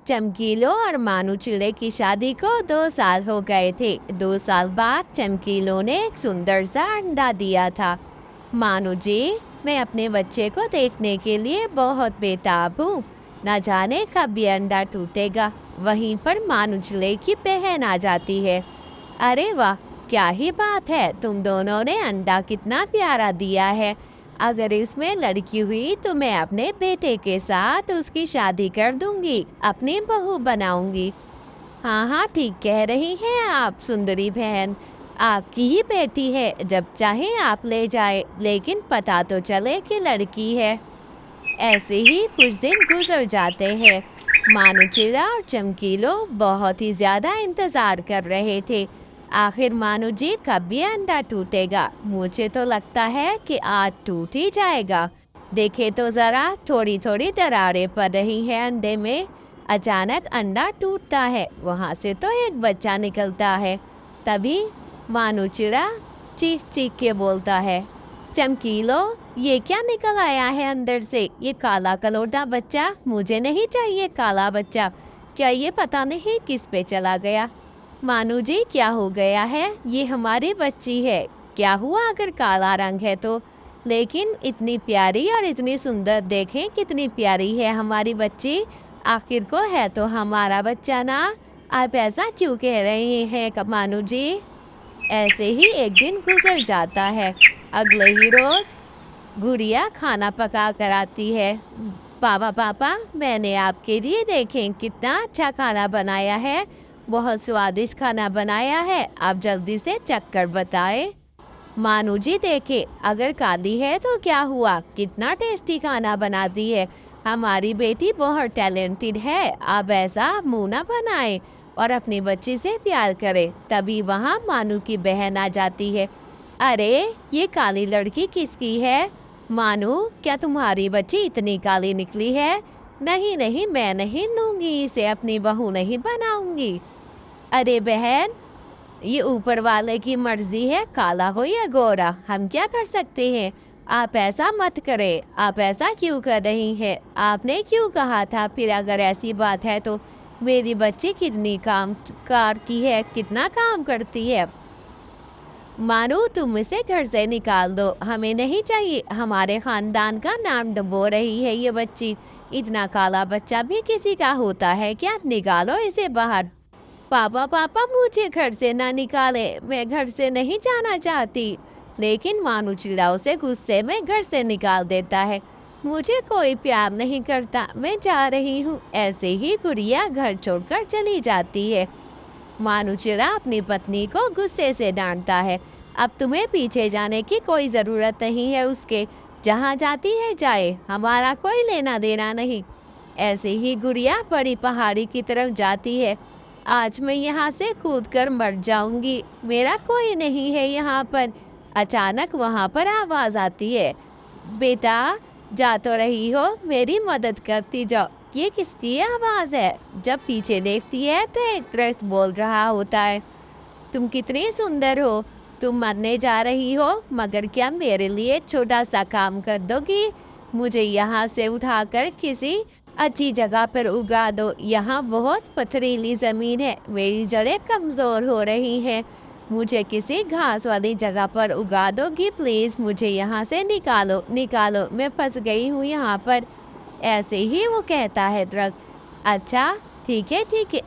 चमकीलो और मानू चिड़े की शादी को 2 साल हो गए थे। 2 साल बाद चमकीलो ने एक सुंदर सा अंडा दिया था। मानू जी, मैं अपने बच्चे को देखने के लिए बहुत बेताब हूँ। न जाने कब ये अंडा टूटेगा। वहीं पर मानू चिड़े की बहन आ जाती है। अरे वाह, क्या ही बात है, तुम दोनों ने अंडा कितना प्यारा दिया है। अगर इसमें लड़की हुई तो मैं अपने बेटे के साथ उसकी शादी कर दूंगी, अपनी बहू बनाऊंगी। हाँ हाँ, ठीक कह रही हैं आप सुंदरी बहन। आपकी ही बेटी है, जब चाहे आप ले जाए, लेकिन पता तो चले कि लड़की है। ऐसे ही कुछ दिन गुजर जाते हैं। मानू चिड़ा और चमकीलो बहुत ही ज्यादा इंतजार कर रहे थे। आखिर मानू जी कब ये अंडा टूटेगा। मुझे तो लगता है कि आज टूट ही जाएगा। देखे तो जरा, थोड़ी थोड़ी दरारें पड़ रही है अंडे में। अचानक अंडा टूटता है, वहां से तो एक बच्चा निकलता है। तभी मानू चिड़ा चीख चीख के बोलता है, चमकीलो, ये क्या निकल आया है अंदर से? ये काला कलोटा बच्चा मुझे नहीं चाहिए। काला बच्चा क्या ये पता नहीं किस पे चला गया। मानू जी, क्या हो गया है? ये हमारी बच्ची है। क्या हुआ अगर काला रंग है तो? लेकिन इतनी प्यारी और इतनी सुंदर, देखें कितनी प्यारी है हमारी बच्ची। आखिर को है तो हमारा बच्चा ना। आप ऐसा क्यों कह रहे हैं मानू जी? ऐसे ही एक दिन गुजर जाता है। अगले ही रोज गुड़िया खाना पका कर आती है। पापा पापा, मैंने आपके लिए देखें कितना अच्छा खाना बनाया है। बहुत स्वादिष्ट खाना बनाया है, आप जल्दी से चख कर बताएं। मानू जी देखे, अगर काली है तो क्या हुआ, कितना टेस्टी खाना बनाती है। हमारी बेटी बहुत टैलेंटेड है। आप ऐसा मुंह ना बनाए और अपनी बच्ची से प्यार करे। तभी वहाँ मानू की बहन आ जाती है। अरे, ये काली लड़की किसकी है? मानू, क्या तुम्हारी बच्ची इतनी काली निकली है? नहीं नहीं, मैं नहीं लूंगी इसे, अपनी बहू नहीं बनाऊंगी। अरे बहन, ये ऊपर वाले की मर्जी है, काला हो या गोरा, हम क्या कर सकते हैं। आप ऐसा मत करें। आप ऐसा क्यों कर रही हैं? आपने क्यों कहा था फिर? अगर ऐसी बात है तो मेरी बच्ची कितनी काम कार की है, कितना काम करती है। मानो तुम इसे घर से निकाल दो, हमें नहीं चाहिए। हमारे खानदान का नाम डुबो रही है ये बच्ची। इतना काला बच्चा भी किसी का होता है क्या? निकालो इसे बाहर। पापा पापा, मुझे घर से ना निकाले, मैं घर से नहीं जाना चाहती। लेकिन मानू चिड़ा उसे गुस्से में घर से निकाल देता है। मुझे कोई प्यार नहीं करता, मैं जा रही हूँ। ऐसे ही गुड़िया घर छोड़कर चली जाती है। मानू चिड़ा अपनी पत्नी को गुस्से से डांटता है। अब तुम्हें पीछे जाने की कोई ज़रूरत नहीं है उसके। जहाँ जाती है जाए, हमारा कोई लेना देना नहीं। ऐसे ही गुड़िया बड़ी पहाड़ी की तरफ जाती है। आज मैं यहाँ से कूदकर मर जाऊंगी, मेरा कोई नहीं है यहाँ पर। अचानक वहाँ पर आवाज़ आती है, बेटा जा तो रही हो, मेरी मदद करती जाओ। ये किसकी आवाज़ है? जब पीछे देखती है तो एक दरख्त बोल रहा होता है, तुम कितनी सुंदर हो, तुम मरने जा रही हो, मगर क्या मेरे लिए छोटा सा काम कर दोगी? मुझे यहाँ से उठाकर किसी अच्छी जगह पर उगा दो। यहाँ बहुत पथरीली ज़मीन है, मेरी जड़ें कमज़ोर हो रही हैं। मुझे किसी घास वाली जगह पर उगा दोगी प्लीज़? मुझे यहाँ से निकालो निकालो, मैं फंस गई हूँ यहाँ पर। ऐसे ही वो कहता है दरख्त। अच्छा ठीक है,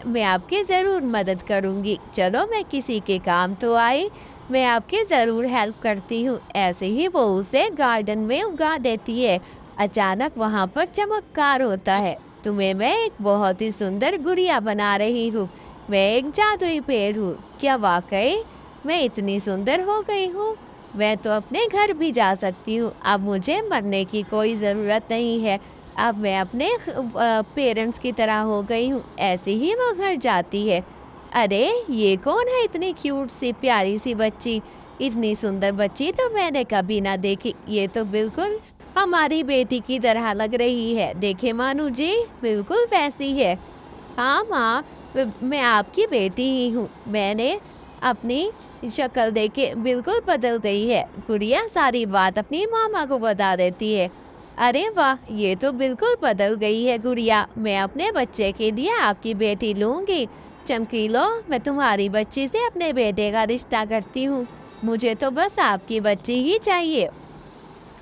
मैं आपकी ज़रूर मदद करूँगी। चलो, मैं किसी के काम तो आई, मैं आपकी ज़रूर हेल्प करती हूँ। ऐसे ही वो उसे गार्डन में उगा देती है। अचानक वहाँ पर चमत्कार होता है। तुम्हें मैं एक बहुत ही सुंदर गुड़िया बना रही हूँ। मैं एक जादुई पेड़ हूँ। क्या वाकई मैं इतनी सुंदर हो गई हूँ? मैं तो अपने घर भी जा सकती हूँ। अब मुझे मरने की कोई ज़रूरत नहीं है। अब मैं अपने पेरेंट्स की तरह हो गई हूँ। ऐसे ही वो घर जाती है। अरे, ये कौन है इतनी क्यूट सी प्यारी सी बच्ची? इतनी सुंदर बच्ची तो मैंने कभी ना देखी। ये तो बिल्कुल हमारी बेटी की तरह लग रही है। देखे मानू जी, बिल्कुल वैसी है। हाँ माँ, मैं आपकी बेटी ही हूँ। मैंने अपनी शक्ल देख के बिल्कुल बदल गई है। गुड़िया सारी बात अपनी मामा को बता देती है। अरे वाह! ये तो बिल्कुल बदल गई है गुड़िया। मैं अपने बच्चे के लिए आपकी बेटी लूँगी। चमकीलो, मैं तुम्हारी बच्ची से अपने बेटे का रिश्ता करती हूँ। मुझे तो बस आपकी बच्ची ही चाहिए।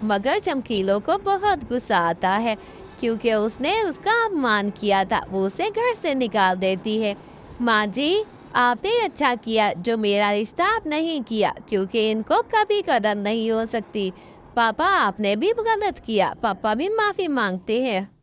मगर चमकीलो को बहुत गुस्सा आता है क्योंकि उसने उसका अपमान किया था। वो उसे घर से निकाल देती है। माँ जी, आपने अच्छा किया जो मेरा रिश्ता आप नहीं किया, क्योंकि इनको कभी कदर नहीं हो सकती। पापा, आपने भी गलत किया। पापा भी माफी मांगते हैं।